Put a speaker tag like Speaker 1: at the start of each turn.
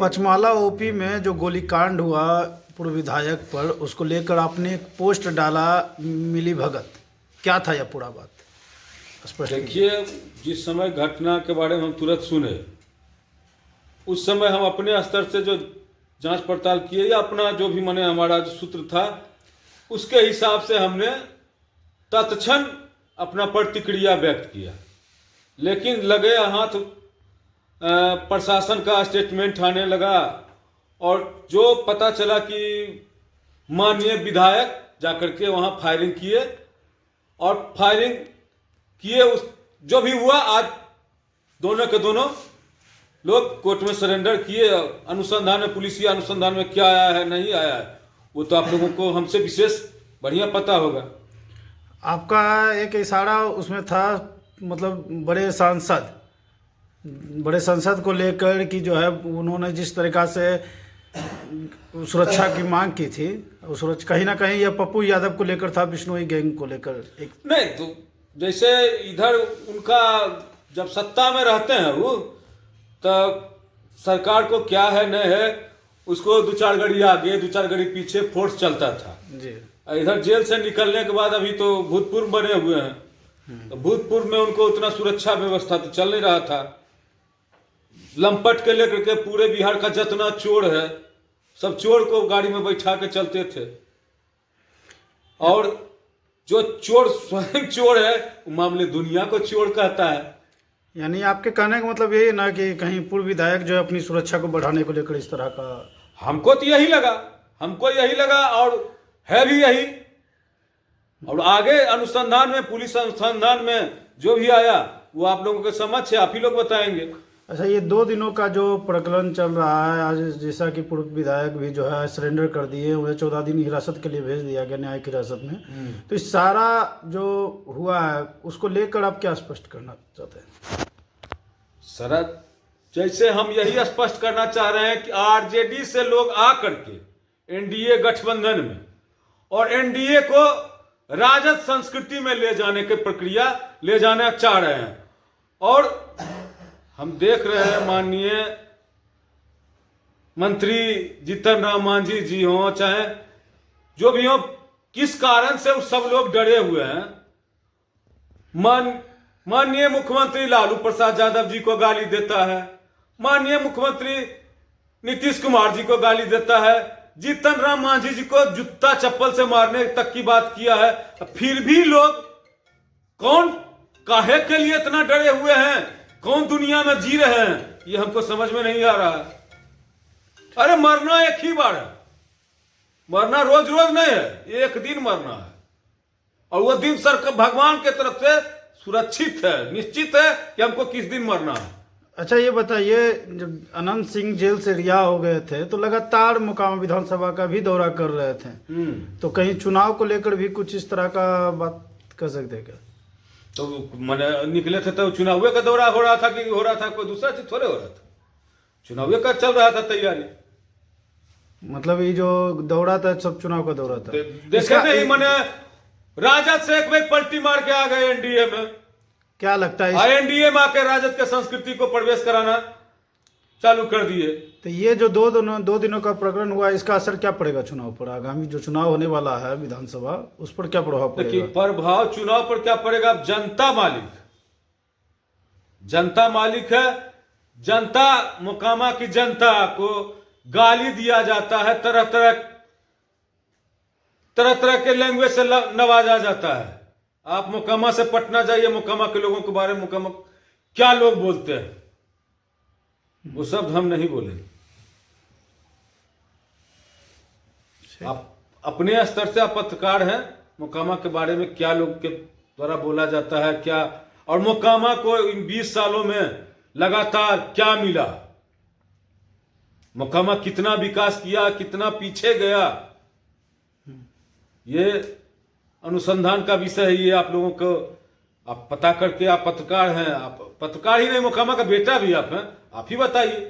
Speaker 1: पचमाला OP में जो गोलीकांड हुआ पूर्व विधायक पर, उसको लेकर आपने एक पोस्ट डाला, मिली भगत, क्या था यह पूरा बात स्पष्ट कीजिए।
Speaker 2: देखिए, जिस समय घटना के बारे में हम तुरंत सुने, उस समय हम अपने स्तर से जो जांच पड़ताल किए या अपना जो भी माने हमारा जो सूत्र था, उसके हिसाब से हमने तत्क्षण अपना प्रतिक्रिया व्यक्त किया। लेकिन लगे हाथ प्रशासन का स्टेटमेंट आने लगा और जो पता चला कि माननीय विधायक जाकर के वहां फायरिंग किए और फायरिंग किए, उस जो भी हुआ, आज दोनों के दोनों लोग कोर्ट में सरेंडर किए। अनुसंधान में, पुलिसिया अनुसंधान में क्या आया है नहीं आया है, वो तो आप लोगों को हमसे विशेष बढ़िया पता होगा।
Speaker 1: आपका एक इशारा उसमें था, मतलब बड़े सांसद को लेकर कि जो है उन्होंने जिस तरीक़ा से सुरक्षा की मांग की थी, उस कहीं ना कहीं यह पप्पू यादव को लेकर था, विश्नोई गैंग को लेकर। एक
Speaker 2: नहीं तो जैसे इधर उनका जब सत्ता में रहते हैं वो, तब सरकार को क्या है नहीं है, उसको दो चार गाड़ी आगे दो चार गाड़ी पीछे फोर्स चलता था
Speaker 1: जी।
Speaker 2: इधर जेल से निकलने के बाद अभी तो भूतपूर्व बने हुए हैं, तो भूतपूर्व में उनको उतना सुरक्षा व्यवस्था तो चल नहीं रहा था। लंपट के लेकर के पूरे बिहार का जितना चोर है, सब चोर को गाड़ी में बैठा के चलते थे, और जो चोर स्वयं चोर है, वो मामले दुनिया को चोर कहता है।
Speaker 1: यानी आपके कहने का मतलब यही ना कि कहीं पूर्व विधायक जो है अपनी सुरक्षा को बढ़ाने को लेकर इस तरह का।
Speaker 2: हमको तो यही लगा और है भी यही। और आगे अनुसंधान में, पुलिस अनुसंधान में जो भी आया वो आप लोगों के समक्ष है, आप ही लोग बताएंगे।
Speaker 1: अच्छा, ये 2 दिनों का जो प्रकरण चल रहा है, आज जैसा कि पूर्व विधायक भी जो है सरेंडर कर दिए, उन्हें 14 दिन हिरासत के लिए भेज दिया गया, न्यायिक हिरासत में। तो इस सारा जो हुआ है उसको लेकर आप क्या स्पष्ट करना चाहते हैं?
Speaker 2: शरद, जैसे हम यही स्पष्ट करना चाह रहे हैं कि आरजेडी से लोग आ करके एनडीए गठबंधन में और एनडीए को राजद संस्कृति में ले जाने की प्रक्रिया ले जाना चाह रहे हैं। और हम देख रहे हैं माननीय मंत्री जीतन राम मांझी जी हो, चाहे जो भी हो, किस कारण से सब लोग डरे हुए हैं। माननीय मुख्यमंत्री लालू प्रसाद यादव जी को गाली देता है, माननीय मुख्यमंत्री नीतीश कुमार जी को गाली देता है, जीतन राम मांझी जी को जूता चप्पल से मारने तक की बात किया है। फिर भी लोग कौन काहे के लिए इतना डरे हुए हैं, कौन दुनिया में जी रहे हैं, ये हमको समझ में नहीं आ रहा है। अरे मरना एक ही बार है, मरना रोज रोज नहीं है, एक दिन मरना है, और वो दिन सर भगवान के तरफ से सुरक्षित है, निश्चित है कि हमको किस दिन मरना है।
Speaker 1: अच्छा, ये बताइए, जब अनंत सिंह जेल से रिहा हो गए थे तो लगातार मोकामा विधानसभा का भी दौरा कर रहे थे, तो कहीं चुनाव को लेकर भी कुछ इस तरह का बात कर सकते क्या?
Speaker 2: तो मैंने निकले थे तो चुनाव का दौरा हो रहा था कि हो रहा था कोई दूसरा चीज थोड़े हो रहा था, चुनाव का चल रहा था तैयारी।
Speaker 1: मतलब ये जो दौरा था सब चुनाव का दौरा था।
Speaker 2: देखे नहीं, मैंने राजद से एक भाई पलटी मार के आ गए एनडीए में।
Speaker 1: क्या लगता है
Speaker 2: एनडीए में आके राजद के संस्कृति को प्रवेश कराना चालू कर दिए।
Speaker 1: तो ये जो दो दिनों का प्रकरण हुआ, इसका असर क्या पड़ेगा चुनाव पर? आगामी जो चुनाव होने वाला है विधानसभा, उस पर क्या प्रभाव पड़ेगा?
Speaker 2: देखिए, प्रभाव चुनाव पर क्या पड़ेगा? जनता मालिक है। जनता, मोकामा की जनता को गाली दिया जाता है, तरह तरह के लैंग्वेज से नवाजा जाता है। आप मोकामा से पटना जाइए, मोकामा के लोगों के बारे में मोकामा क्या लोग बोलते हैं, वो शब्द हम नहीं बोलेंगे। आप अपने स्तर से आप पत्रकार हैं, मोकामा के बारे में क्या लोग के द्वारा बोला जाता है क्या, और मोकामा को इन 20 सालों में लगातार क्या मिला, मोकामा कितना विकास किया, कितना पीछे गया, ये अनुसंधान का विषय है। ये आप लोगों को आप पता करके, आप पत्रकार हैं, आप पत्रकार ही नहीं, मोकामा का बेटा भी आप हैं, आप ही बताइए।